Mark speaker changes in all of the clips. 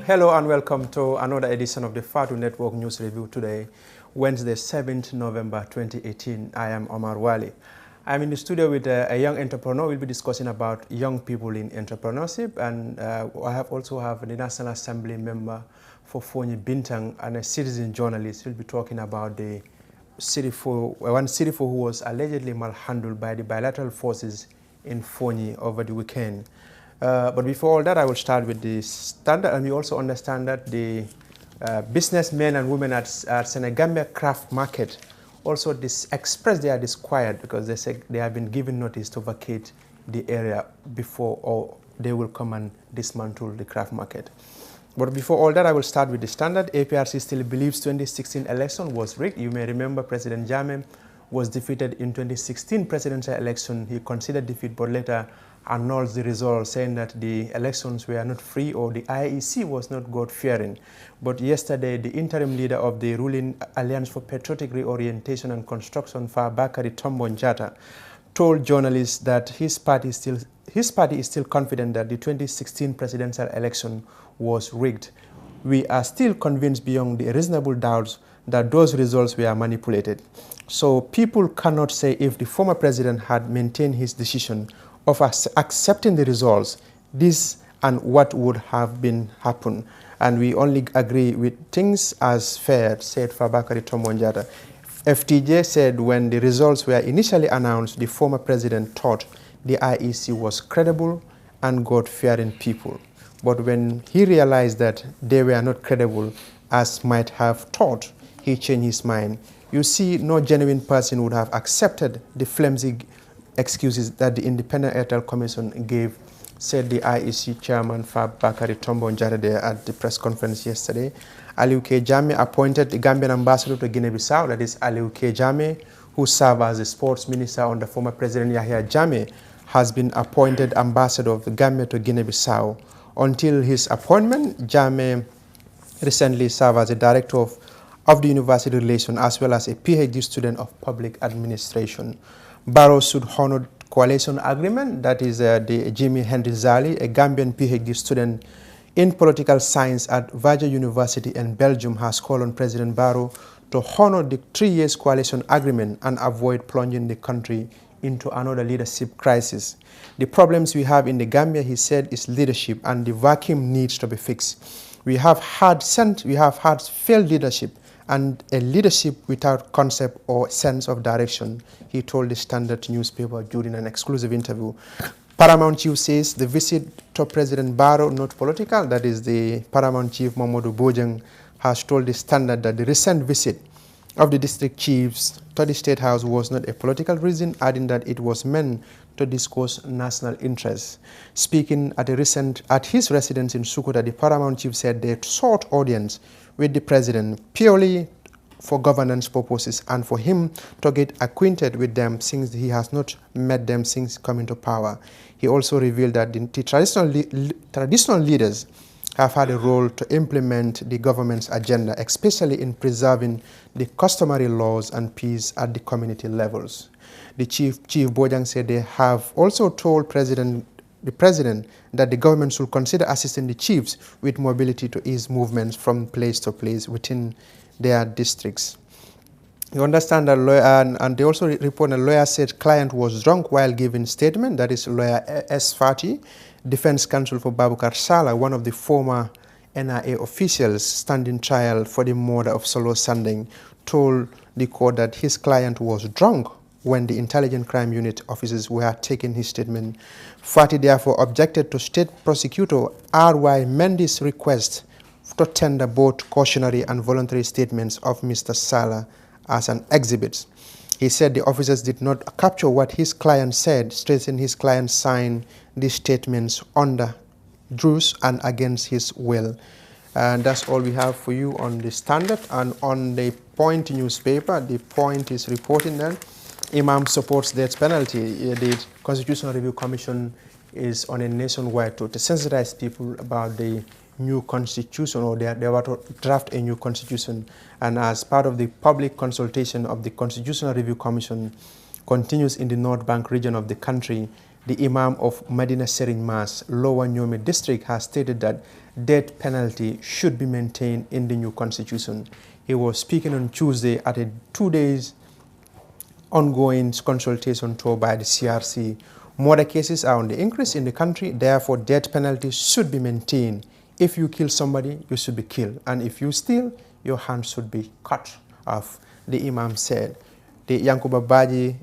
Speaker 1: Hello and welcome to another edition of the Fatu Network News Review today, Wednesday, 7th November 2018. I am Omar Wali. I'm in the studio with a young entrepreneur. We'll be discussing about young people in entrepreneurship, and I also have the National Assembly member for Foni Bintang and a citizen journalist. We'll be talking about the one city who was allegedly malhandled by the bilateral forces in Foni over the weekend. But before all that, I will start with the standard, and we also understand that the businessmen and women at Senegambia Craft Market also expressed their disquiet because they say they have been given notice to vacate the area before, or they will come and dismantle the craft market. But before all that, I will start with the standard. APRC still believes 2016 election was rigged. You may remember President Jammeh was defeated in 2016 presidential election. He considered defeat, but later annulled the results, saying that the elections were not free or the IEC was not God-fearing. But yesterday, the interim leader of the ruling Alliance for Patriotic Reorientation and Construction, Fabakary Tombong, told journalists that his party is still confident that the 2016 presidential election was rigged. We are still convinced beyond the reasonable doubts that those results were manipulated. So people cannot say if the former president had maintained his decision of accepting the results, this and what would have been happen. And we only agree with things as fair, said Fabakary Tombong. FTJ said when the results were initially announced, the former president thought the IEC was credible and God-fearing people. But when he realized that they were not credible, as might have thought, he changed his mind. You see, no genuine person would have accepted the flimsy excuses that the Independent Electoral Commission gave, said the IEC chairman Fabakary Tombong at the press conference yesterday. Aliou K. Jammeh appointed the Gambian ambassador to Guinea-Bissau, that is Aliou K. Jammeh, who served as the sports minister under former President Yahya Jammeh, has been appointed ambassador of the Gambia to Guinea-Bissau. Until his appointment, Jammeh recently served as a director of the university relations as well as a PhD student of public administration. Barrow should honor coalition agreement, that is the Jimmy Henry Zali, a Gambian PhD student in political science at Vaja University in Belgium, has called on President Barrow to honor the 3 years coalition agreement and avoid plunging the country into another leadership crisis. The problems we have in the Gambia, he said, is leadership, and the vacuum needs to be fixed. We have had failed leadership and a leadership without concept or sense of direction, he told the Standard newspaper during an exclusive interview. Paramount Chief says the visit to President Barrow not political, that is the Paramount Chief Mamadou Bojang has told the Standard that the recent visit of the district chiefs to the State House was not a political reason, adding that it was meant to discuss national interests. Speaking at his residence in Sukuta, the Paramount Chief said they sought audience with the president purely for governance purposes and for him to get acquainted with them since he has not met them since coming to power. He also revealed that the traditional leaders have had a role to implement the government's agenda, especially in preserving the customary laws and peace at the community levels. The Chief Bojang said they have also told the president that the government should consider assisting the chiefs with mobility to ease movements from place to place within their districts. You understand that lawyer, and they also report a lawyer said client was drunk while giving statement. That is lawyer S. Fati, defense counsel for Babukar Sala, one of the former NIA officials standing trial for the murder of Solo Sanding, told the court that his client was drunk when the Intelligent Crime Unit officers were taking his statement. Fati therefore objected to State Prosecutor R.Y. Mendy's request to tender both cautionary and voluntary statements of Mr. Sala as an exhibit. He said the officers did not capture what his client said, stressing his client signed these statements under duress and against his will. And that's all we have for you on the Standard. And on the Point newspaper, the Point is reporting that Imam supports death penalty. The Constitutional Review Commission is on a nationwide tour to sensitize people about the new constitution, or they are about to draft a new constitution. And as part of the public consultation of the Constitutional Review Commission continues in the North Bank region of the country, the Imam of Medina Sering Mas, Lower Nyomi district, has stated that death penalty should be maintained in the new constitution. He was speaking on Tuesday at a 2 days ongoing consultation tour by the CRC. Murder cases are on the increase in the country, therefore death penalty should be maintained. If you kill somebody, you should be killed. And if you steal, your hand should be cut off, the Imam said. The Yankuba Baji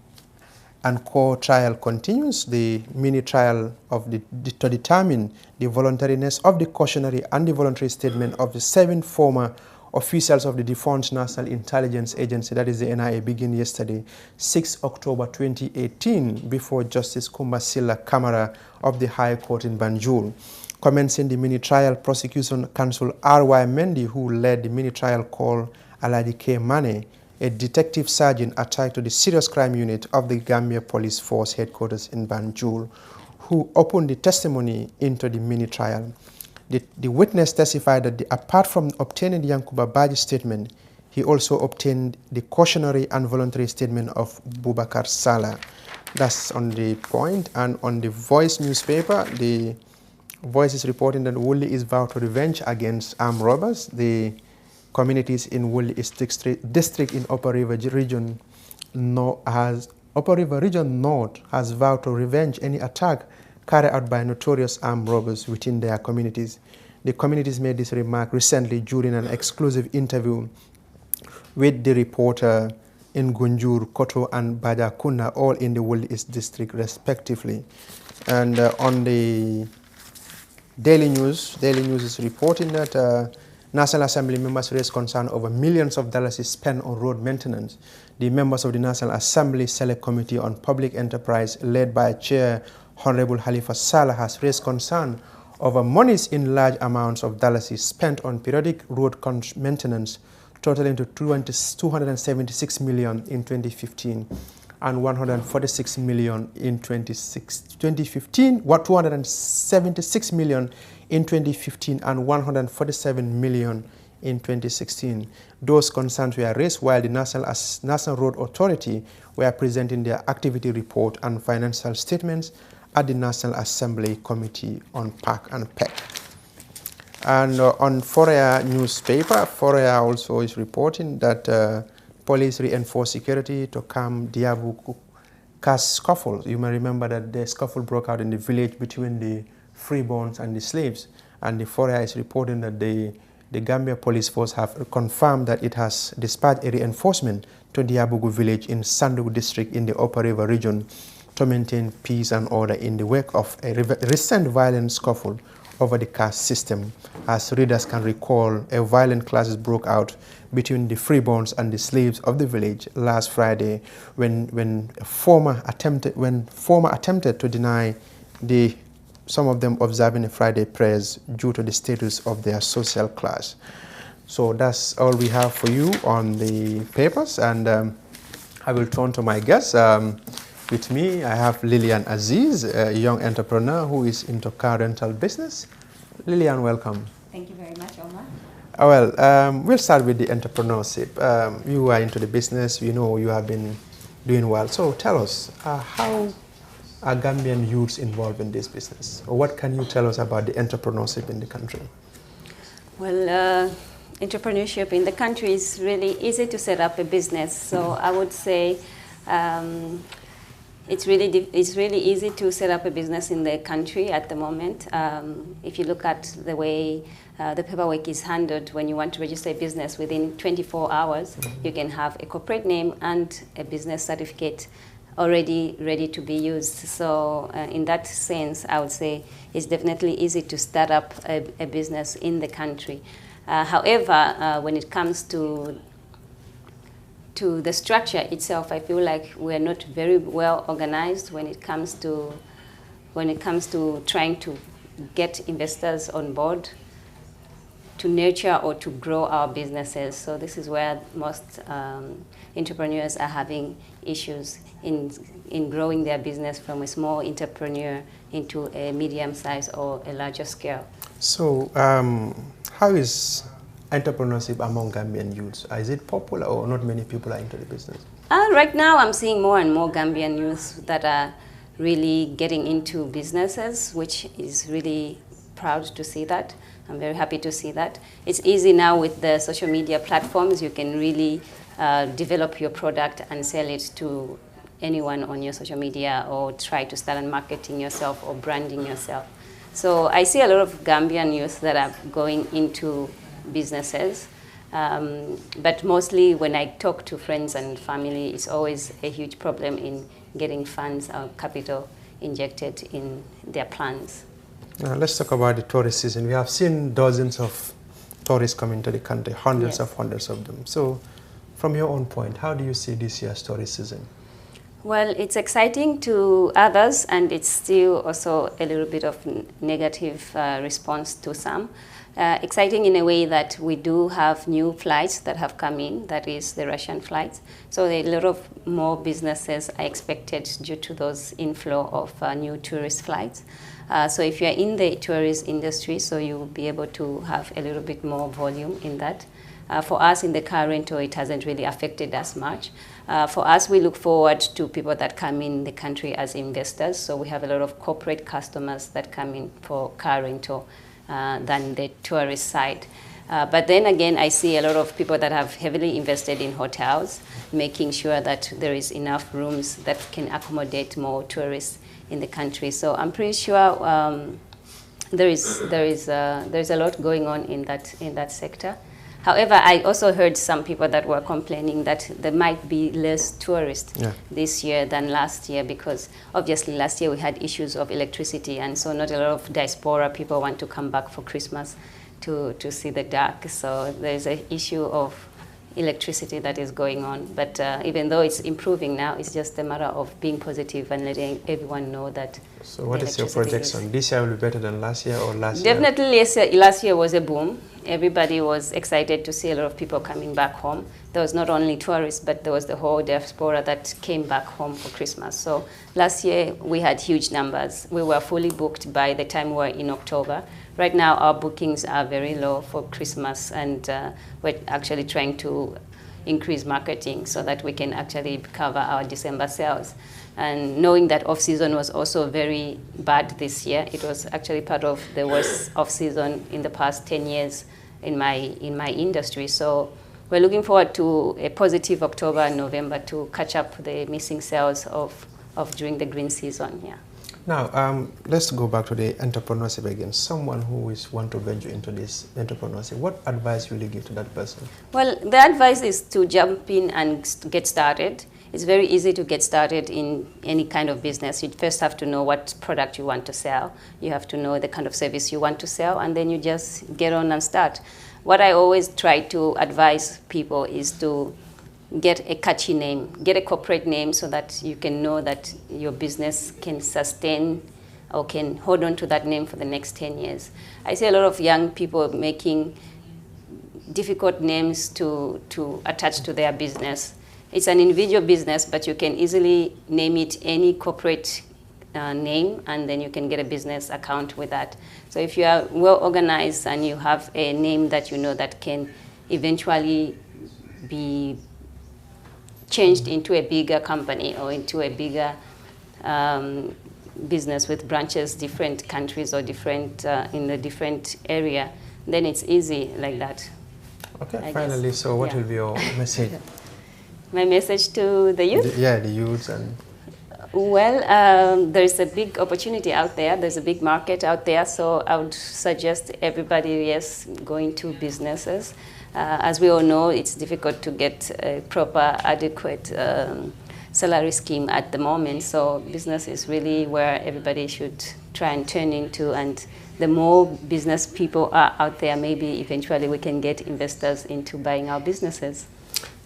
Speaker 1: and court trial continues. The mini trial of to determine the voluntariness of the cautionary and the voluntary statement of the 7 former officials of the defunct National Intelligence Agency, that is the NIA, began yesterday, 6 October 2018, before Justice Kumbasila Kamara of the High Court in Banjul. Commencing the mini trial, Prosecution Counsel R.Y. Mendy, who led the mini trial, called Aladi K. Mane, a detective sergeant attached to the Serious Crime Unit of the Gambia Police Force headquarters in Banjul, who opened the testimony into the mini trial. The witness testified that apart from obtaining the Yankuba Baji statement, he also obtained the cautionary and voluntary statement of Bubakar Salah. That's on the point. And on the Voice newspaper, the Voice is reporting that Wuli is vowed to revenge against armed robbers. The communities in Wuli district in Upper River Region North has vowed to revenge any attack carried out by notorious armed robbers within their communities. The communities made this remark recently during an exclusive interview with the reporter in Gunjur, Koto, and Bajakuna, all in the Wuli East district respectively. And on the Daily News is reporting that National Assembly members raised concern over millions of dollars spent on road maintenance. The members of the National Assembly Select Committee on Public Enterprise, led by Chair Honorable Halifa Salah, has raised concern over monies in large amounts of dollars spent on periodic road maintenance, totaling to 276 million in 2015 and 146 million in 2015, 276 million in 2015 and 147 million in 2016. Those concerns were raised while the National Road Authority were presenting their activity report and financial statements at the National Assembly Committee on Park and Pec. And on Foria newspaper, Foria also is reporting that police reinforced security to calm Diabu caste scuffle. You may remember that the scuffle broke out in the village between the freeborns and the slaves. And the Foria is reporting that the Gambia Police Force have confirmed that it has dispatched a reinforcement to Diabugu village in Sandugu district in the Upper River region to maintain peace and order in the wake of a recent violent scuffle over the caste system. As readers can recall, a violent clashes broke out between the freeborns and the slaves of the village last Friday when former attempted to deny some of them observing a Friday prayers due to the status of their social class. So that's all we have for you on the papers, and I will turn to my guests. With me, I have Lillian Aziz, a young entrepreneur who is into car rental business. Lillian, welcome.
Speaker 2: Thank you very much, Omar.
Speaker 1: Well, we'll start with the entrepreneurship. You are into the business, you know you have been doing well. So tell us, how are Gambian youths involved in this business? Or what can you tell us about the entrepreneurship in the country?
Speaker 2: Well, entrepreneurship in the country is really easy to set up a business. So I would say it's really easy to set up a business in the country at the moment. If you look at the way the paperwork is handled, when you want to register a business within 24 hours, you can have a corporate name and a business certificate already ready to be used. So in that sense, I would say it's definitely easy to start up a business in the country. However, when it comes to the structure itself, I feel like we're not very well organized when it comes to trying to get investors on board to nurture or to grow our businesses. So this is where most entrepreneurs are having issues in growing their business from a small entrepreneur into a medium size or a larger scale.
Speaker 1: So how is entrepreneurship among Gambian youths? Is it popular or not many people are into the business?
Speaker 2: Right now I'm seeing more and more Gambian youths that are really getting into businesses, which is really proud to see that. I'm very happy to see that. It's easy now with the social media platforms. You can really develop your product and sell it to anyone on your social media, or try to start on marketing yourself or branding yourself. So I see a lot of Gambian youth that are going into businesses. But mostly when I talk to friends and family, it's always a huge problem in getting funds or capital injected in their plans.
Speaker 1: Let's talk about the tourist season. We have seen dozens of tourists coming to the country, hundreds of them. So from your own point, how do you see this year's tourist season?
Speaker 2: Well, it's exciting to others, and it's still also a little bit of negative response to some. Exciting in a way that we do have new flights that have come in, that is the Russian flights. So a lot of more businesses are expected due to those inflow of new tourist flights. So if you're in the tourist industry, so you'll be able to have a little bit more volume in that. For us in the car rental, it hasn't really affected us much. For us, we look forward to people that come in the country as investors. So we have a lot of corporate customers that come in for car rental than the tourist side. But then again, I see a lot of people that have heavily invested in hotels, making sure that there is enough rooms that can accommodate more tourists in the country. So I'm pretty sure there is a lot going on in that sector. However, I also heard some people that were complaining that there might be less tourists this year than last year, because obviously last year we had issues of electricity, and so not a lot of diaspora people want to come back for Christmas to see the dark. So there's an issue of electricity that is going on. But even though it's improving now, it's just a matter of being positive and letting everyone know that.
Speaker 1: So what is your projection? This year will be better than last year, or last year?
Speaker 2: Definitely last year was a boom. Everybody was excited to see a lot of people coming back home. There was not only tourists, but there was the whole diaspora that came back home for Christmas. So last year we had huge numbers. We were fully booked by the time we were in October. Right now our bookings are very low for Christmas, and we're actually trying to increase marketing so that we can actually cover our December sales. And knowing that off-season was also very bad this year, it was actually part of the worst off-season in the past 10 years in my industry. So we're looking forward to a positive October and November to catch up the missing sales of during the green season. Yeah.
Speaker 1: Now, let's go back to the entrepreneurship again. Someone who want to venture into this entrepreneurship, what advice will you give to that person? Well,
Speaker 2: the advice is to jump in and get started. It's very easy to get started in any kind of business. You first have to know what product you want to sell. You have to know the kind of service you want to sell, and then you just get on and start. What I always try to advise people is to get a catchy name, get a corporate name, so that you can know that your business can sustain or can hold on to that name for the next 10 years. I see a lot of young people making difficult names to attach to their business. It's an individual business, but you can easily name it any corporate name, and then you can get a business account with that. So if you are well organized and you have a name that you know that can eventually be changed into a bigger company or into a bigger business with branches, different countries or different in a different area, then it's easy like that.
Speaker 1: Okay, finally, so what will be your message?
Speaker 2: My message to the youth?
Speaker 1: The youth. And
Speaker 2: well, there's a big opportunity out there. There's a big market out there. So I would suggest everybody, yes, go into businesses. As we all know, it's difficult to get a proper, adequate salary scheme at the moment. So business is really where everybody should try and turn into. And the more business people are out there, maybe eventually we can get investors into buying our businesses.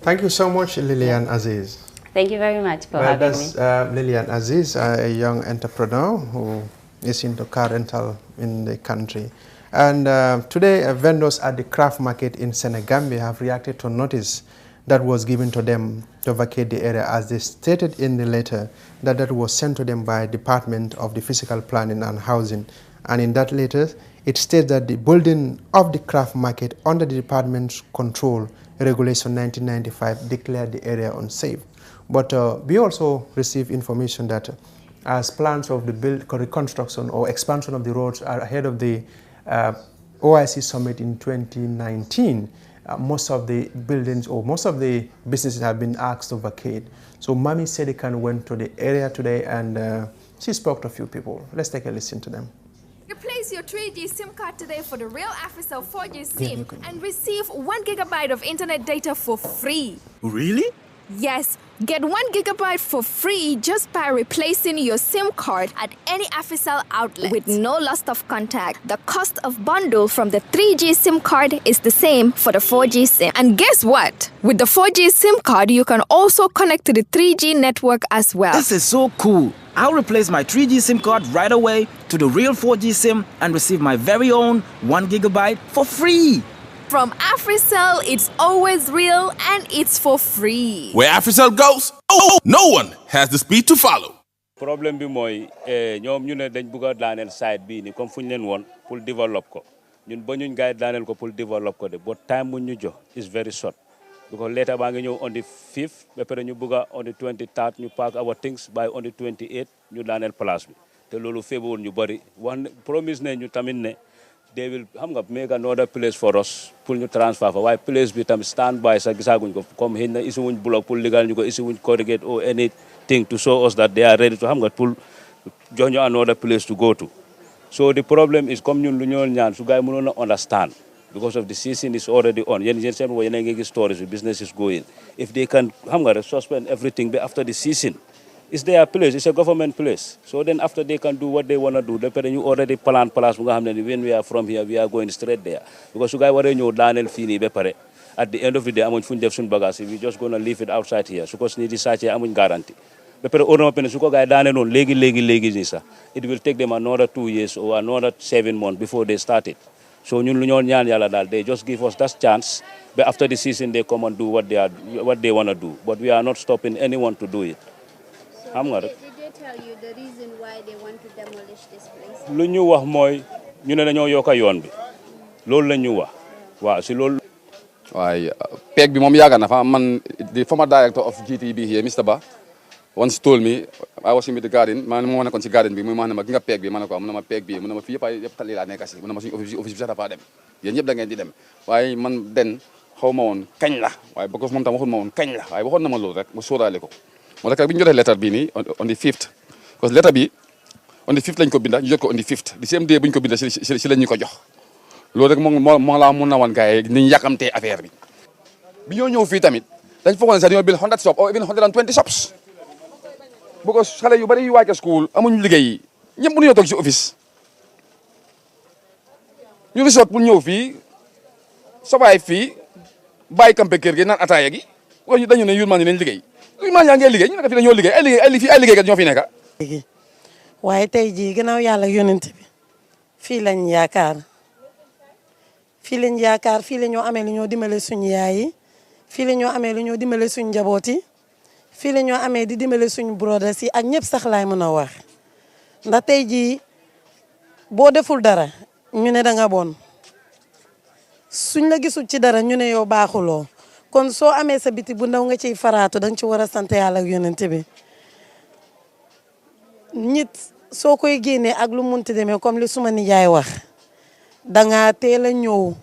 Speaker 1: Thank you so much, Lillian Aziz.
Speaker 2: Thank you very much for having me.
Speaker 1: That's Lillian Aziz, a young entrepreneur who is into car rental in the country. And today, vendors at the craft market in Senegambia have reacted to notice that was given to them to vacate the area, as they stated in the letter that was sent to them by Department of the Physical Planning and Housing. And in that letter, it states that the building of the craft market under the department's control, Regulation 1995, declared the area unsafe. But we also received information that as plans of the reconstruction or expansion of the roads are ahead of the OIC summit in 2019. Most of the buildings or most of the businesses have been asked to vacate. So Mami Sedikan went to the area today and she spoke to a few people. Let's take a listen to them.
Speaker 3: Replace your 3G SIM card today for the real Africell 4G SIM and receive 1 GB of internet data for free.
Speaker 4: Really?
Speaker 3: Yes, get 1 GB for free just by replacing your SIM card at any Africell outlet with no loss of contact. The cost of bundle from the 3G SIM card is the same for the 4G SIM. And guess what? With the 4G SIM card, you can also connect to the 3G network as well.
Speaker 4: This is so cool. I'll replace my 3G SIM card right away to the real 4G SIM and receive my very own 1 GB for free.
Speaker 3: From Africell, it's always real and it's for free.
Speaker 5: Where Africell goes, no one has the speed to follow.
Speaker 6: Problem bi moy ñom ñu ne dañ bëgg daanel site bi ni comme fuñ leen won pour develop ko ñun ba ñun gaay daanel ko pour develop ko de but time mu ñu jox is very short because later ba nga ñew on the 5th ba pare ñu bëgg on the 23rd ñu pack our things by on the 28th ñu daanel place bi te lolu febul ñu bari one promise ne ñu tamit ne they will make another place for us pour ñu transfer fa waaye place bi tam stand by sa gisaguñ ko comme xëy na isi wuñ block pour legal ñu ko isi wuñ corrugate or anything to show us that they are ready to pour jox ñu another place to go to. So the problem is comme ñun lu ñoo ñaan su gaay mënoon a understand because of the season is already on yéen seen wo yéen ngi gis stories business is going if they can suspend everything but after the season it's their place, it's a government place. So then after they can do what they want to do, you already plan when we are from here, we are going straight there. Because you guys were Daniel Fini, at the end of the day, I'm going to we're just going to leave it outside here. So because need to I'm guarantee. It will take them another 2 years or another 7 months before they start it. So they just give us that chance. But after the season, they come and do what they want to do. But we are not stopping anyone to do it.
Speaker 7: So did they tell you the reason why they want to demolish this place?
Speaker 6: Lu ñu wax mooy ñu ne dañoo yokk yoon bi loolu la ñu wax waaw si loolu.
Speaker 8: waaye peeg bi moom yàgg na fa man the former director of GTB here Mr. Ba once told me I was in the garden man moo nekkoon si garden bi muy ma ne ma gi nga peeg bi ma ne ko mu ne ma peeg bi mu ne ma fii yëpp tali laa nekk si mu ne ma suñu office bi sax dafa dem yéen ñëpp da ngeen di dem waaye man den xaw ma woon kañ la waaye because moom tam waxul ma woon kañ la waaye waxoon na ma loolu rek ma sóoraale ko. moo tax bi ñu jotee lettre bii nii on the 5th parce que lettre bi on the 5th lañ ko binda ñu jot ko on the 5th the same day bu ñu ko binda si lañ ñu ko jox loolu rek moo laa mun na woon gars yi ni ñu yàqamtee affaire bi ñoo ñëw fii tamit dañ foogoon ne sax dañoo bil 100 shops or even 120 shops because xale yu bari yu wàcce school amuñu liggéey ñëpp mënuñoo toog si office ñu resort pour ñëw fii sawaay fii bàyyi campé kër gi naan ataaya gi wala dañu ne yurmaan nañ liggéey maa ngi liggéey ñu ne fi dañoo liggéey ay liggéeykat ñoo fi nekk.
Speaker 9: waaye tey jii gannaaw yàlla yonent bi fii lañ yaakaar fii la ñoo amee lu ñoo dimbale suñu yaay yi fii la ñoo amee lu ñoo dimbale suñu njaboot yi fii la ñoo amee di dimbale suñu brothers yi ak ñëpp sax laay mën a wax ndax tey jii boo deful dara ñu ne da nga bon suñ la gisul ci dara ñu ne yow baaxuloo. kon soo amee sa biti bu ndaw nga ciy faraatu danga ci war a sant yàlla ak yonent bi nit soo koy génnee ak lu munti demee comme li suma nijaay wax danga teel a ñëw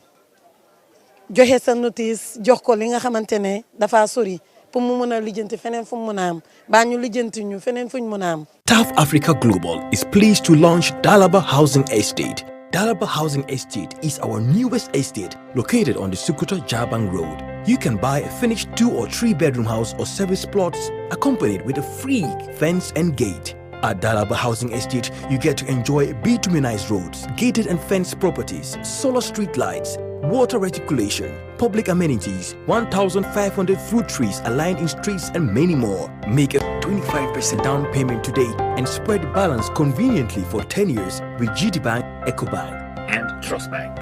Speaker 9: joxe sa notice jox ko li nga xamante ne dafa sori pour mu mën a lijjanti feneen fu mu mën a am baa ñu lijjanti ñu feneen fu ñu mën a am.
Speaker 10: TAF Africa Global is pleased to launch Dalaba Housing Estate. Dalaba Housing Estate is our newest estate located on the Sukuta-Jabang Road. You can buy a finished 2 or 3 bedroom house or service plots accompanied with a free fence and gate. At Dalaba Housing Estate, you get to enjoy bituminized roads, gated and fenced properties, solar street lights, water reticulation, public amenities, 1,500 fruit trees aligned in streets and many more. Make a 25% down payment today and spread the balance conveniently for 10 years with GTBank, EcoBank and Trust Bank.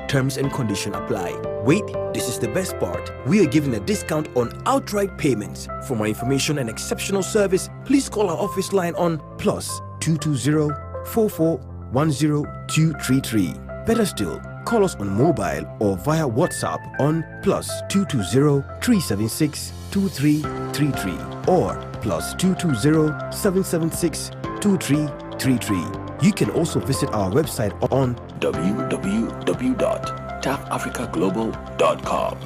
Speaker 10: Terms and conditions apply. Wait, this is the best part. We are giving a discount on outright payments. For more information and exceptional service, please call our office line on +220 4410 233. Better still, call us on mobile or via WhatsApp on +220 376 2333 or +220 776 2333. You can also visit our website on www.tafafricaglobal.com.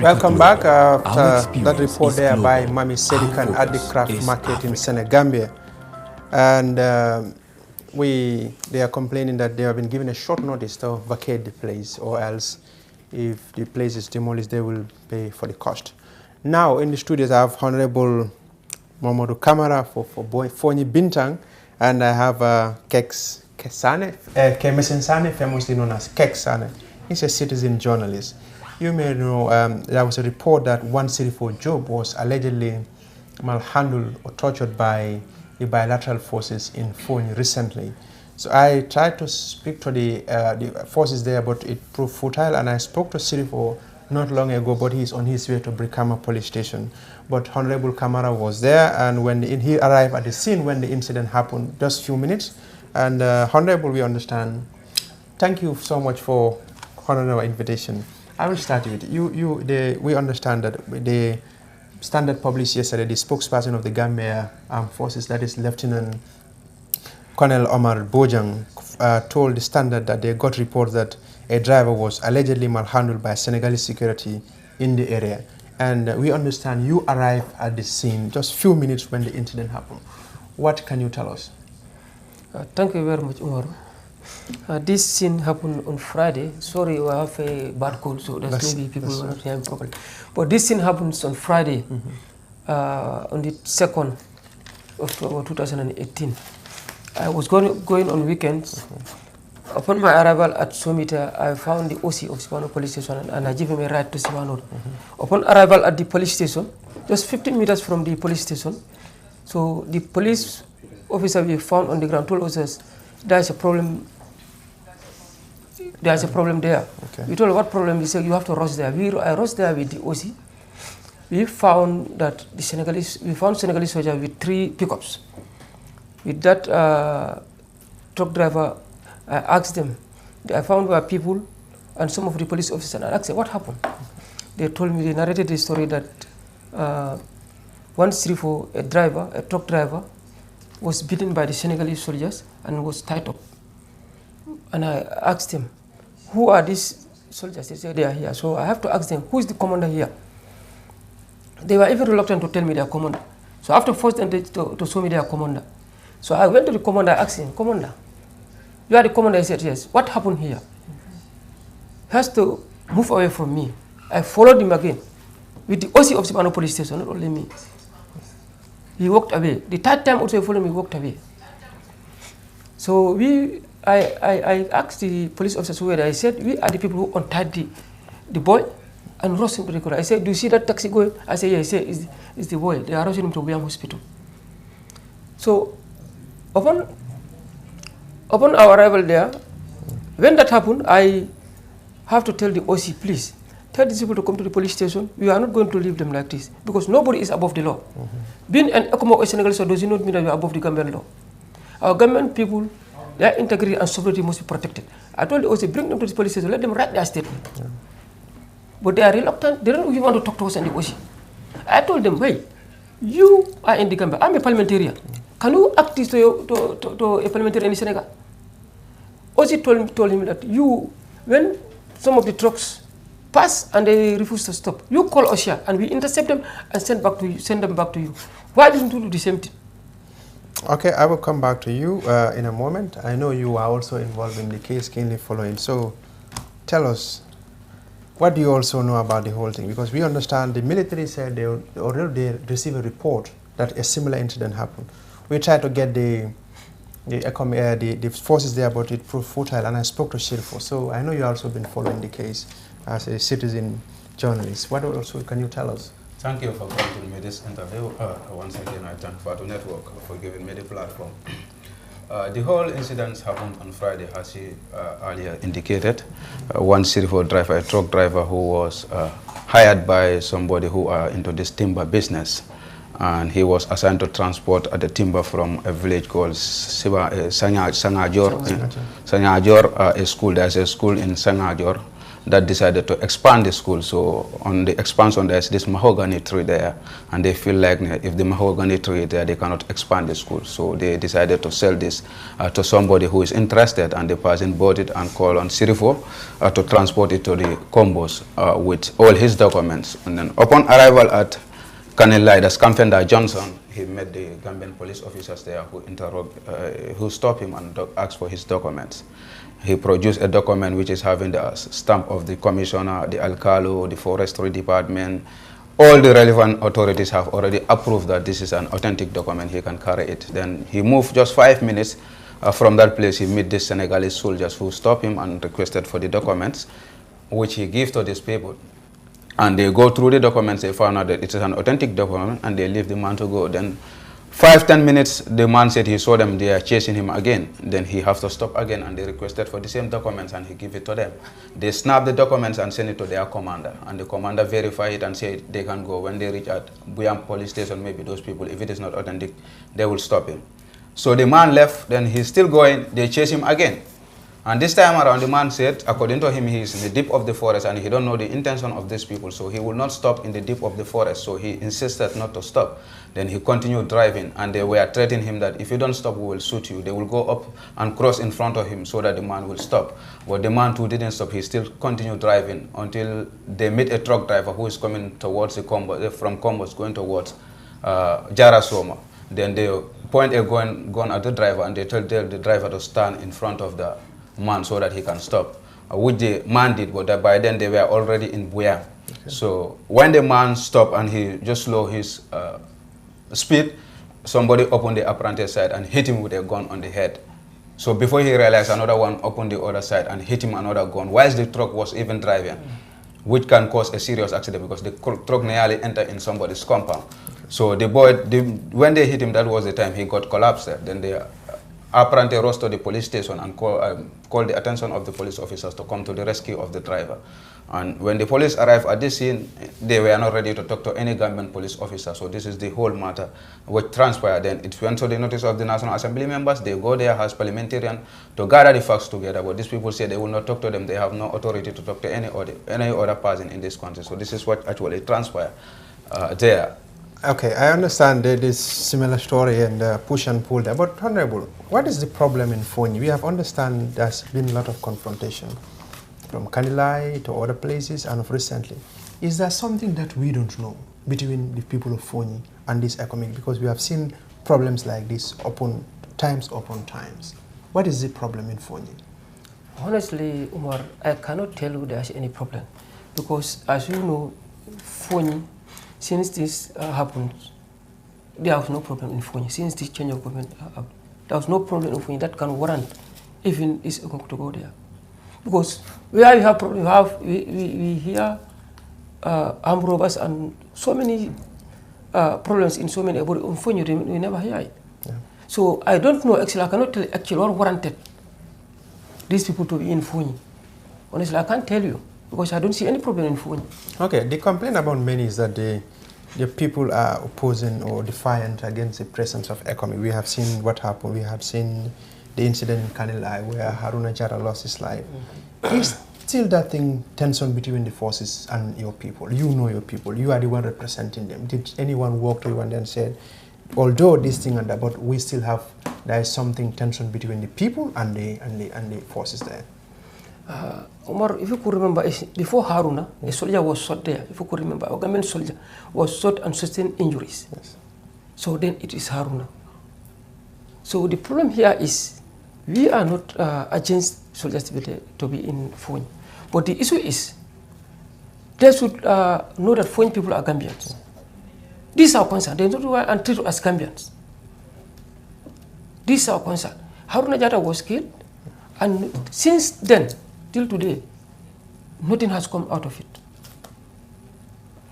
Speaker 1: Welcome back after that report there by Mami Sedikan at the craft market in Senegambia. And they are complaining that they have been given a short notice to vacate the place, or else if the place is demolished, they will pay for the cost. Now in the studios I have Honorable Mamadou Kamara for Foni Bintang, and I have Kemesen Sane, famously known as Kek Sane. He's a citizen journalist. You may know there was a report that 134 Job was allegedly malhandled or tortured by the bilateral forces in Foni recently. So I tried to speak to the forces there, but it proved futile, and I spoke to Sirifo not long ago, but he's on his way to Brikama police station. But Honorable Kamara was there, and when he arrived at the scene when the incident happened, just a few minutes. And Honorable, we understand. Thank you so much for honoring our invitation. I will start with you. We understand that the Standard published yesterday, the spokesperson of the Gambia Armed Forces, that is Lieutenant Colonel Omar Bojang, told the Standard that they got reports that a driver was allegedly malhandled by Senegalese security in the area. And we understand you arrived at the scene just a few minutes when the incident happened. What can you tell us?
Speaker 11: Thank you very much, Umar. This scene happened on Friday. Sorry, I have a bad cold, so that's maybe people will not hear me properly. But this scene happens on Friday, on the 2nd of October 2018. I was going on weekends. Upon my arrival at Somita, I found the OC of Sibano police station, and I gave him a ride to Sibano. Upon arrival at the police station, just 15 meters from the police station, so the police officer we found on the ground told us there's a problem. There's a problem there. Okay. We told him what problem. He said you have to rush there. I rushed there with the OC. We found that the Senegalese soldiers with 3 pickups. With that truck driver, I asked them. I found were people and some of the police officers. I asked them what happened. They told me, they narrated the story that 134, a truck driver, was beaten by the Senegalese soldiers and was tied up. And I asked him, who are these soldiers? They said they are here. So I have to ask them, who is the commander here? They were even reluctant to tell me their commander. So I have to force them to show me their commander. So I went to the commander, I asked him, Commander, you are the commander? He said, yes. What happened here? He has to move away from me. I followed him again with the OC of Sibano police station, not only me. He walked away. The 3rd time also he followed me, he walked away. So I asked the police officers who were there. I said, we are the people who untied the boy and rushed him to the car. I said, do you see that taxi going? I said, yeah. He said, it's the boy. They are rushing him to William Hospital. So upon our arrival there, when that happened, I have to tell the OC, please, tell these people to come to the police station. We are not going to leave them like this, because nobody is above the law. Being an Ekomo or Senegalese does not mean that you are above the Gambian law. Our Gambian people, their integrity and sovereignty must be protected. I told the OC, bring them to the police station, let them write their statement. But they are reluctant. They don't even want to talk to us and the OC. I told them, wait, you are in the Gambia. I'm a parliamentarian. Can you act this to a parliamentarian in Senegal? OC told him that when some of the trucks pass and they refuse to stop, you call us here and we intercept them and send them back to you. Why didn't you do the same thing?
Speaker 1: Okay, I will come back to you in a moment. I know you are also involved in the case, keenly following. So tell us, what do you also know about the whole thing? Because we understand the military said they already received a report that a similar incident happened. We tried to get the forces there, but it proved futile, and I spoke to Shirfo. So I know you also been following the case as a citizen journalist. What also can you tell us?
Speaker 12: Thank you for granting me this interview. Once again, I thank Fatu Network for giving me the platform. The whole incident happened on Friday, as he earlier indicated. One Shirfo driver, a truck driver who was hired by somebody who are into this timber business. And he was assigned to transport the timber from a village called Sangajor. Sangajor, a school. There's a school in Sangajor, that decided to expand the school. So on the expansion, there's this mahogany tree there, and they feel like if the mahogany tree is there, they cannot expand the school. So they decided to sell this to somebody who is interested, and the person bought it and called on Sirifo to transport it to the Combos with all his documents. And then upon arrival at Kanilai, the Skamfenda Johnson, he met the Gambian police officers there who stopped him and asked for his documents. He produced a document which is having the stamp of the commissioner, the alcalo, the forestry department. All the relevant authorities have already approved that this is an authentic document. He can carry it. Then he moved just 5 minutes from that place. He met the Senegalese soldiers who stopped him and requested for the documents, which he gave to these people. And they go through the documents. They found out that it is an authentic document, and they leave the man to go. Then 5-10 minutes, the man said he saw them, they are chasing him again. Then he has to stop again, and they requested for the same documents, and he gave it to them. They snap the documents and send it to their commander, and the commander verify it and say they can go. When they reach at Buyam police station, maybe those people, if it is not authentic, they will stop him. So the man left, then he's still going, they chase him again. And this time around, the man said, according to him, he is in the deep of the forest and he don't know the intention of these people, so he will not stop in the deep of the forest. So he insisted not to stop. Then he continued driving, and they were threatening him that if you don't stop, we will shoot you. They will go up and cross in front of him so that the man will stop. But the man too didn't stop. He still continued driving until they meet a truck driver who is coming towards the Combo, from Combos going towards Jarasoma. Then they point a gun at the driver, and they tell the driver to stand in front of the man so that he can stop, which the man did, but by then they were already in Buya. Okay. So when the man stopped and he just slowed his speed, somebody opened the apprentice side and hit him with a gun on the head. So before he realized, another one opened the other side and hit him another gun whilst the truck was even driving, which can cause a serious accident because the truck nearly entered in somebody's compound. Okay. So the boy, when they hit him, that was the time he got collapsed there. Then they apparently rose to the police station and called the attention of the police officers to come to the rescue of the driver. And when the police arrived at this scene, they were not ready to talk to any government police officer. So this is the whole matter which transpired. Then it went to the notice of the National Assembly members. They go there as parliamentarians to gather the facts together. But these people say they will not talk to them. They have no authority to talk to any other person in this country. So this is what actually transpired there.
Speaker 1: Okay, I understand that this similar story and push and pull there. But Honorable, what is the problem in Foni? We have understand there's been a lot of confrontation from Kanilai to other places and recently. Is there something that we don't know between the people of Foni and this economic? Because we have seen problems like this upon times. What is the problem in Foni?
Speaker 11: Honestly, Umar, I cannot tell you there's any problem. Because as you know, Foni, since this happened, there was no problem in Foni. Since this change of government happened, there was no problem in Foni that can warrant even this to go there. Because where we have problem, we hear armed robbers and so many problems in so many areas. In Foni, we never hear it. Yeah. So I don't know actually. I cannot tell actually what warranted these people to be in Foni. Honestly, I can't tell you because I don't see any problem in Foni. Okay,
Speaker 1: the complaint about many is that the people are opposing or defiant against the presence of economy. We have seen what happened. We have seen the incident in Kanilai where Haruna Jara lost his life. Is still that thing tension between the forces and your people? You know your people. You are the one representing them. Did anyone walk to you and then said, although this thing and that, but we still have, there is something tension between the people and the forces there?
Speaker 11: Omar, if you could remember, before Haruna, a soldier was shot there. If you could remember, a government soldier was shot and sustained injuries. Yes. So then it is Haruna. So the problem here is, we are not against soldiers to be in Foni. But the issue is, they should know that Foni people are Gambians. This is our concern. They don't want and treat us as Gambians. This is our concern. Haruna Jata was killed, and since then, till today, nothing has come out of it.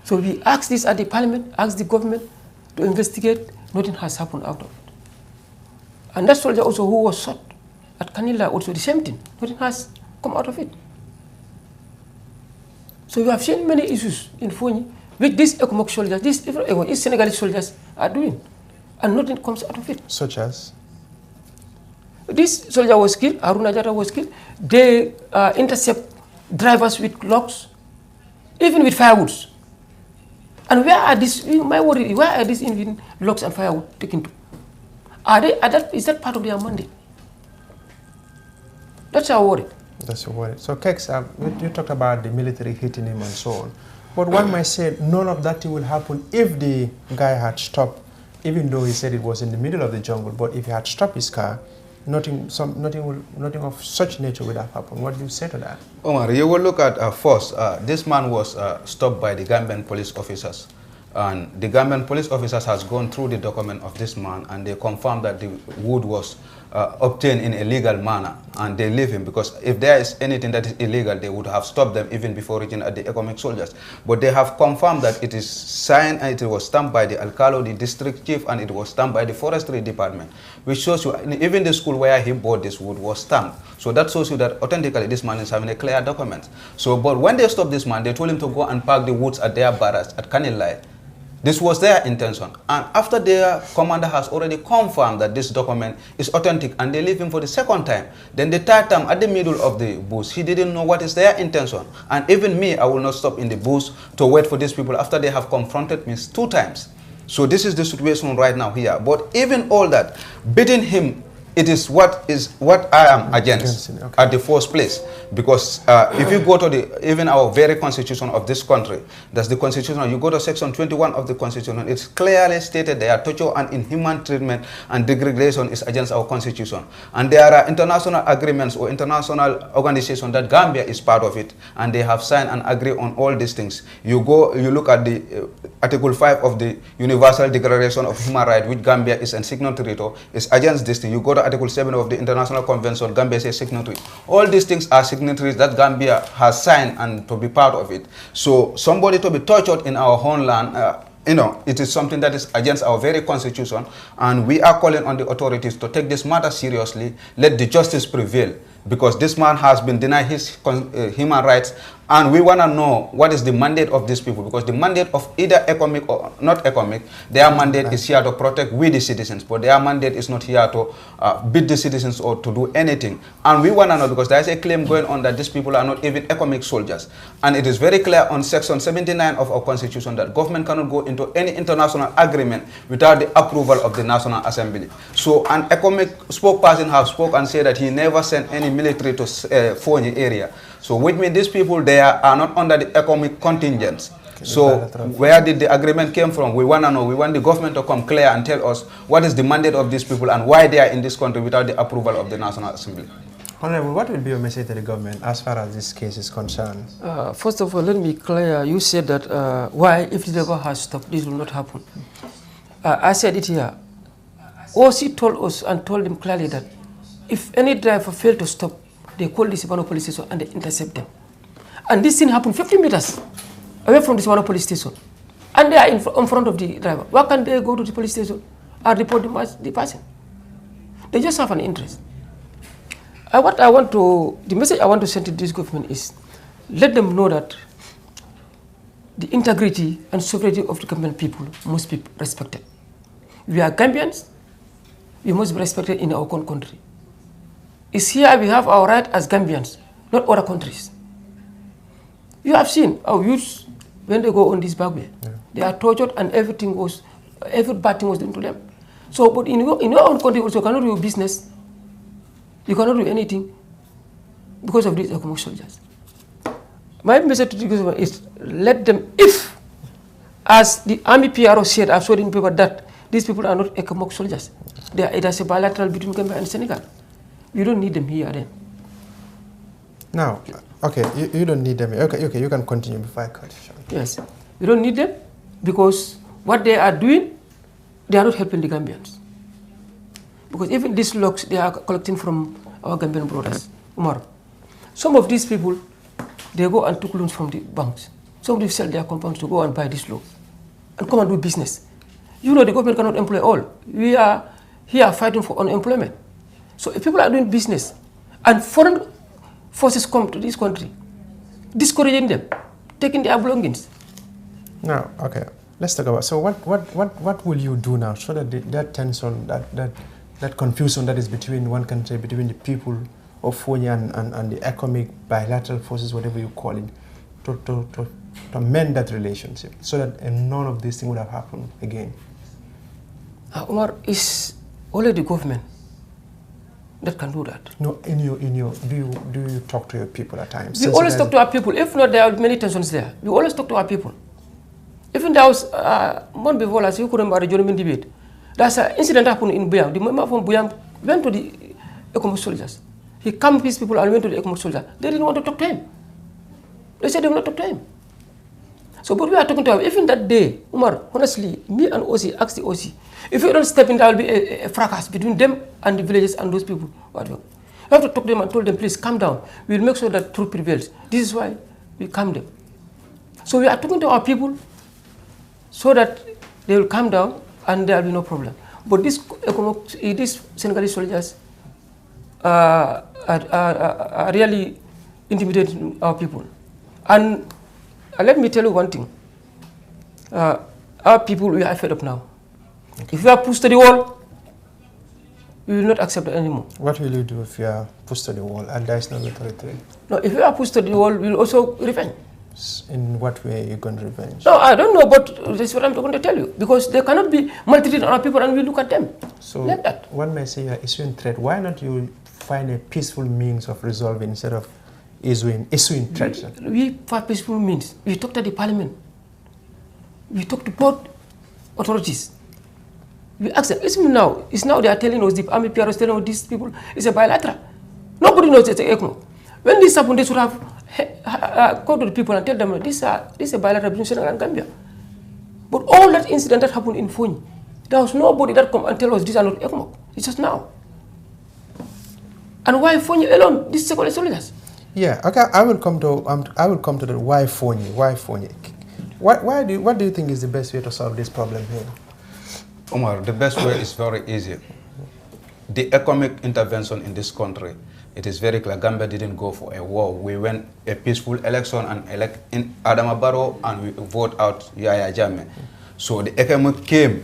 Speaker 11: So we asked this at the parliament, asked the government to investigate, nothing has happened out of it. And that soldier also who was shot at Kanila, also the same thing, nothing has come out of it. So we have seen many issues in Foni which these Ecomoc soldiers, these Senegalese soldiers are doing, and nothing comes out of it.
Speaker 1: Such as?
Speaker 11: This soldier was killed, Haruna Jata was killed. They intercept drivers with locks, even with firewoods. And where are these, my worry, where are these even locks and firewood taken to? Is that part of their mandate? That's our worry.
Speaker 1: That's your worry. So, Kex, you talked about the military hitting him and so on. But one might say none of that will happen if the guy had stopped, even though he said it was in the middle of the jungle. But if he had stopped his car, nothing of such nature would have happened. What do you say to that?
Speaker 12: Omar, you will look at first, this man was stopped by the Gambian police officers. And the Gambian police officers has gone through the document of this man, and they confirmed that the wood was obtained in a legal manner, and they leave him, because if there is anything that is illegal, they would have stopped them even before reaching at the economic soldiers. But they have confirmed that it is signed and it was stamped by the Alcalo, the district chief, and it was stamped by the forestry department, which shows you even the school where he bought this wood was stamped. So that shows you that authentically this man is having a clear document. So, but when they stopped this man, they told him to go and park the woods at their barracks at Kanilai. This was their intention. And after their commander has already confirmed that this document is authentic and they leave him for the second time, then the third time at the middle of the bush, he didn't know what is their intention. And even me, I will not stop in the bush to wait for these people after they have confronted me 2 times. So this is the situation right now here. But even all that, beating him, it is what I am against at the first place. Because if you go to even our very constitution of this country, that's the constitution, you go to section 21 of the constitution, it's clearly stated there torture and inhuman treatment and degradation is against our constitution. And there are international agreements or international organizations that Gambia is part of it, and they have signed and agree on all these things. You look at the Article 5 of the Universal Declaration of Human Rights, which Gambia is a signatory to, is against this thing. You go to Article 7 of the International Convention, Gambia is a signatory. All these things are signatories that Gambia has signed and to be part of it. So somebody to be tortured in our homeland, it is something that is against our very constitution, and we are calling on the authorities to take this matter seriously, let the justice prevail, because this man has been denied his human rights, and we want to know what is the mandate of these people, because the mandate of either economic or not economic, their mandate is here to protect we the citizens, but their mandate is not here to beat the citizens or to do anything. And we want to know, because there is a claim going on that these people are not even economic soldiers, and it is very clear on section 79 of our constitution that government cannot go into any international agreement without the approval of the National Assembly. So an economic spokesperson has spoken and said that he never sent any military to Foni area. So which means these people there are not under the economic contingents. Okay, so where did the agreement came from? We want to know. We want the government to come clear and tell us what is the mandate of these people and why they are in this country without the approval of the National Assembly.
Speaker 1: Honorable, what will be your message to the government as far as this case is concerned?
Speaker 11: First of all, let me be clear. You said that why, if the driver has stopped, this will not happen. I said it here. OC told us and told them clearly that if any driver failed to stop, they call the Sibano police station and they intercept them. And this thing happened 50 meters away from the Sibano police station. And they are in front of the driver. Why can't they go to the police station and report the person? They just have an interest. The message I want to send to this government is, let them know that the integrity and sovereignty of the Gambian people must be respected. We are Gambians, we must be respected in our own country. It's here we have our right as Gambians, not other countries. You have seen our youths, when they go on this backway, they are tortured and every bad thing was done to them. So, but in your own country also, you cannot do business, you cannot do anything because of these economic soldiers. My message to the government is, let them, if, as the Army PRO said, I've shown in paper that these people are not economic soldiers. It is a bilateral between Gambia and Senegal. You don't need them here then.
Speaker 1: Now, okay, you don't need them here. Okay, you can continue before I cut.
Speaker 11: Yes, you don't need them because what they are doing, they are not helping the Gambians. Because even these logs, they are collecting from our Gambian brothers. Umar, some of these people, they go and took loans from the banks. Some of them sell their compounds to go and buy this loan and come and do business. You know the government cannot employ all. We are here fighting for unemployment. So if people are doing business and foreign forces come to this country, discouraging them, taking their belongings.
Speaker 1: Now, okay, let's talk about, so what will you do now so that that tension, that confusion that is between one country, between the people of Foni and the economic bilateral forces, whatever you call it, to mend that relationship so that none of these things would have happened again?
Speaker 11: Omar, is only the government that can do that.
Speaker 1: No, do you talk to your people at times?
Speaker 11: We always talk to our people. If not, there are many tensions there. We always talk to our people. Even there was month before last, you couldn't buy the German debate. That's an incident happened in Buyam. The member from Buyam went to the economic soldiers. He camped his people and went to the economic soldiers. They didn't want to talk to him. They said they will not talk to him. So, but we are talking to him. Even that day, Umar, honestly, me and OC asked the OC, if you don't step in, there will be a fracas between them and the villages and those people. You have to talk to them and told them, please calm down. We will make sure that truth prevails. This is why we calm them. So we are talking to our people so that they will calm down and there will be no problem. But these Senegalese soldiers are really intimidating our people. And let me tell you one thing. Our people, we are fed up now. Okay. If you are pushed to the wall, we will not accept it anymore.
Speaker 1: What will you do if you are pushed to the wall and there is no authority?
Speaker 11: No, if you are pushed to the wall, we will also revenge.
Speaker 1: In what way are you going to revenge?
Speaker 11: No, I don't know, but this is what I'm going to tell you. Because they cannot be maltreated on our people and we look at them
Speaker 1: so
Speaker 11: like that.
Speaker 1: One may say you are issuing threat. Why not you find a peaceful means of resolving instead of issuing threats?
Speaker 11: We find peaceful means. We talk to the parliament. We talk to both authorities. We ask them. It's now they are telling us, the army PR is telling us these people, it's a bilateral. Nobody knows it's an ECMO. When this happened, they should have go to the people and tell them this is a bilateral between Senegal and Gambia. But all that incident that happened in Foni, there was nobody that come and tell us these are not ECMO. It's just now. And why Foni alone? These Senegalese soldiers.
Speaker 1: Yeah. Okay. I will come to the why Foni. Why Foni? What do you think is the best way to solve this problem here?
Speaker 12: Omar, the best way is very easy. The economic intervention in this country, it is very clear. Gambia didn't go for a war. We went a peaceful election and elect in Adama Barrow and we vote out Yaya Jammeh. So the economic came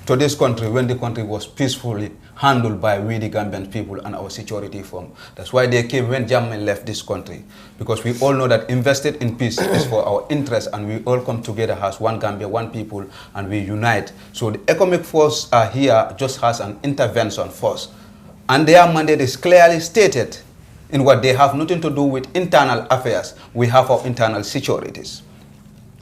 Speaker 12: to this country when the country was peacefully handled by we the Gambian people and our security firm. That's why they came when Jammeh left this country. Because we all know that invested in peace is for our interest and we all come together as one Gambia, one people, and we unite. So the economic force are here just as an intervention force. And their mandate is clearly stated in what they have nothing to do with internal affairs. We have our internal securities.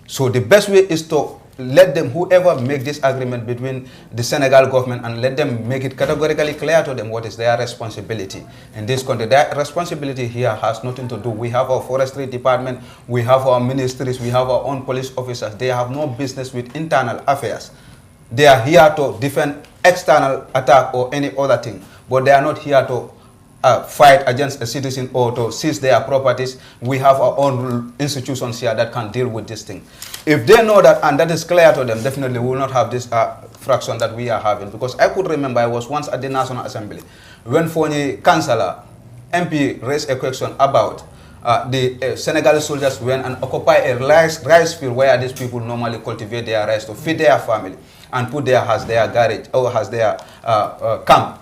Speaker 12: So the best way is to let them, whoever make this agreement between the Senegal government, and let them make it categorically clear to them what is their responsibility in this country. Their responsibility here has nothing to do. We have our forestry department, we have our ministries, we have our own police officers. They have no business with internal affairs. They are here to defend external attack or any other thing, but they are not here to fight against a citizen or to seize their properties. We have our own institutions here that can deal with this thing. If they know that and that is clear to them, definitely we will not have this fraction that we are having. Because I could remember I was once at the National Assembly when Foni Councillor MP raised a question about the Senegalese soldiers went and occupy a rice field where these people normally cultivate their rice to feed their family and put there as their garage or as their camp.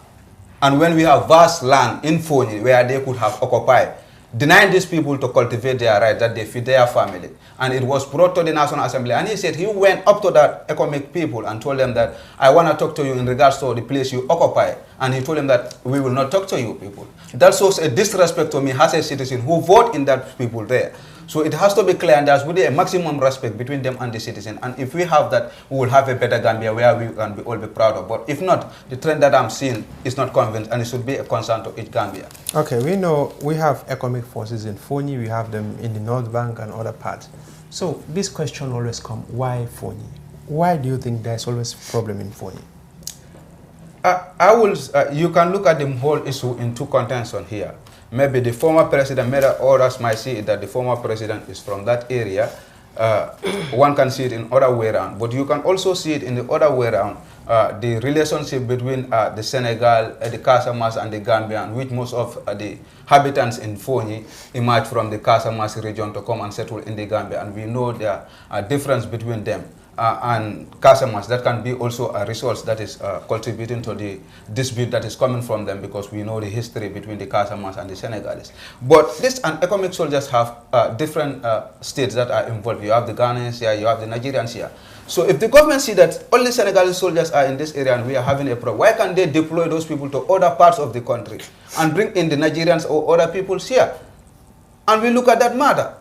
Speaker 12: And when we have vast land in Foni where they could have occupied, denying these people to cultivate their rights that they feed their family. And it was brought to the National Assembly. And he said he went up to that economic people and told them that I want to talk to you in regards to the place you occupy. And he told them that we will not talk to you people. That shows a disrespect to me as a citizen who vote in that people there. So it has to be clear and there's really a maximum respect between them and the citizen. And if we have that, we will have a better Gambia where we can all be proud of. But if not, the trend that I'm seeing is not convinced and it should be a concern to each Gambia.
Speaker 1: Okay, we know we have economic forces in Foni, we have them in the North Bank and other parts. So this question always comes, why Foni? Why do you think there's always a problem in Foni?
Speaker 12: You can look at the whole issue in two contentions here. Maybe the former president, maybe others might see that the former president is from that area. One can see it in other way around. But you can also see it in the other way around. The relationship between the Senegal, the Casamance and the Gambia, in which most of the inhabitants in Foni emerged from the Casamance region to come and settle in the Gambia. And we know there are differences between them. and Casamas, that can be also a resource that is contributing to the dispute that is coming from them, because we know the history between the Casamas and the Senegalese. But these economic soldiers have different states that are involved. You have the Ghanaians here, you have the Nigerians here. So if the government see that only Senegalese soldiers are in this area and we are having a problem, why can't they deploy those people to other parts of the country and bring in the Nigerians or other peoples here? And we look at that matter.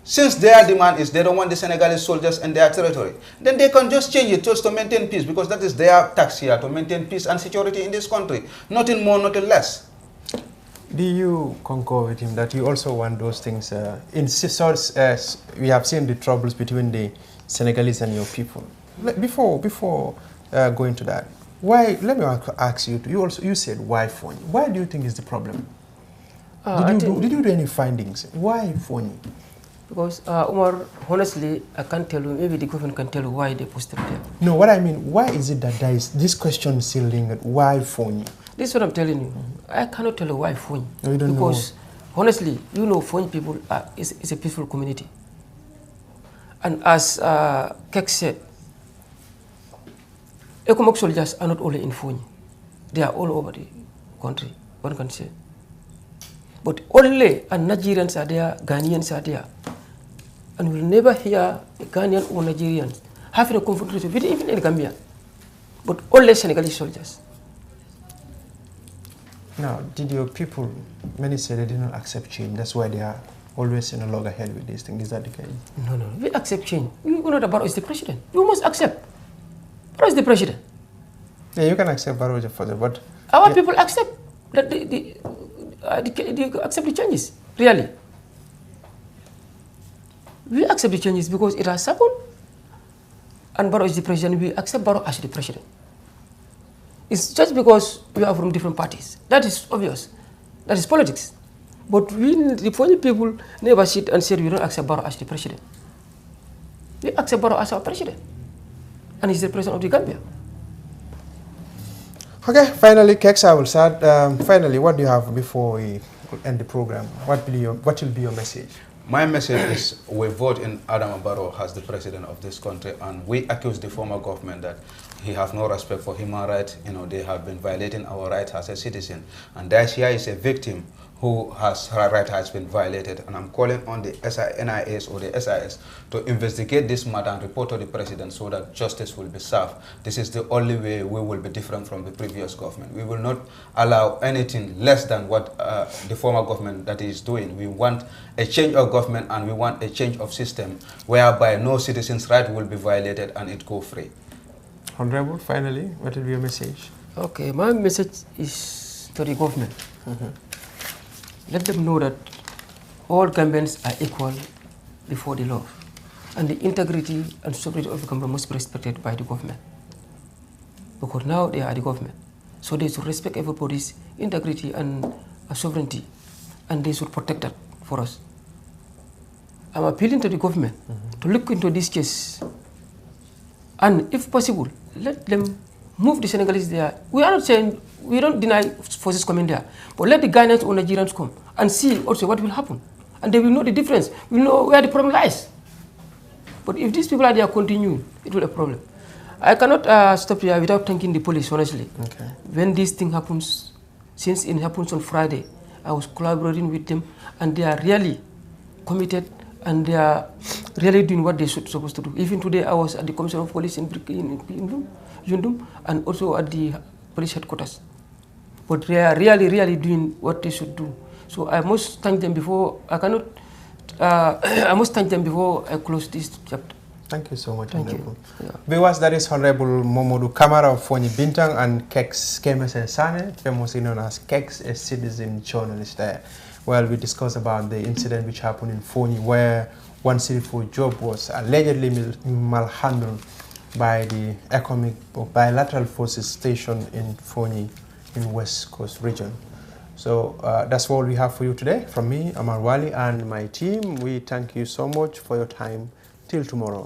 Speaker 12: Since their demand is they don't want the Senegalese soldiers in their territory, then they can just change it just to maintain peace, because that is their tax here, to maintain peace and security in this country. Nothing more, nothing less.
Speaker 1: Do you concur with him that you also want those things? In sorts, we have seen the troubles between the Senegalese and your people. Before going to that, why? Let me ask you. You said why Foni? Why do you think is the problem? Did you do any findings? Why Foni?
Speaker 11: Because, Umar, honestly, I can't tell you, maybe the government can tell you why they posted there.
Speaker 1: No, what I mean, why is it that there is this question still lingered? Why Foni?
Speaker 11: This is what I'm telling you. I cannot tell you why Foni.
Speaker 1: No, you don't know.
Speaker 11: Because, honestly, you know, Foni people is a peaceful community. And as Kek said, economic soldiers are not only in Foni. They are all over the country, one can say. But only Nigerians are there, Ghanaians are there. And we'll never hear a Ghanaian or Nigerians having a confrontation, even in Gambia. But only Senegalese soldiers.
Speaker 1: Now, did your people, many say they did not accept change, that's why they are always in a loggerhead with these things. Is that the case?
Speaker 11: No, we accept change. You know that Barrow is the president. You must accept. Barrow is the president.
Speaker 1: Yeah, you can accept Barrow for that, but...
Speaker 11: Our people accept that they accept the changes, really. We accept the changes because it has happened, and Barrow is the president. We accept Barrow as the president. It's just because we are from different parties. That is obvious. That is politics. But we, the Foni people, never sit and say we don't accept Barrow as the president. We accept Barrow as our president, and he's the president of the Gambia.
Speaker 1: Okay, finally, Kex, I will start. Finally, what do you have before we end the program? What will be your message?
Speaker 12: My message is we vote in Adama Barrow as the president of this country, and we accuse the former government that he has no respect for human rights. You know, they have been violating our rights as a citizen, and Dacia is a victim who her right has been violated. And I'm calling on the NIS or the SIS to investigate this matter and report to the president so that justice will be served. This is the only way we will be different from the previous government. We will not allow anything less than what the former government that is doing. We want a change of government, and we want a change of system whereby no citizen's right will be violated and it go free.
Speaker 1: Honorable, finally, what will be your message?
Speaker 11: Okay, my message is to the government. Let them know that all Gambians are equal before the law, and the integrity and sovereignty of the Gambia must be respected by the government. Because now they are the government, so they should respect everybody's integrity and sovereignty, and they should protect that for us. I'm appealing to the government to look into this case, and if possible, let them move the Senegalese there. We are not saying, we don't deny forces coming there, but let the Ghanaians or Nigerians come and see also what will happen. And they will know the difference. We will know where the problem lies. But if these people are there continuing, it will be a problem. I cannot stop here without thanking the police, honestly.
Speaker 1: Okay.
Speaker 11: When this thing happens, since it happens on Friday, I was collaborating with them, and they are really committed, and they are really doing what they're supposed to do. Even today, I was at the Commissioner of Police in Yundum, and also at the police headquarters. But they are really doing what they should do. So I must thank them before I cannot. I must thank them before I close this chapter.
Speaker 1: Thank you so much,
Speaker 11: Thank
Speaker 1: Honorable.
Speaker 11: you. Yeah.
Speaker 1: Viewers, that is Honorable Momodu Kamara of Foni Bintang and Kex Kemese Sane, famously known as Kex, a citizen journalist there. Well, we discussed about the incident which happened in Foni, where one civil job was allegedly malhandled by the economic or bilateral forces stationed in Foni in West Coast region. So that's all we have for you today. From me, Amar Wali, and my team, we thank you so much for your time. Till tomorrow.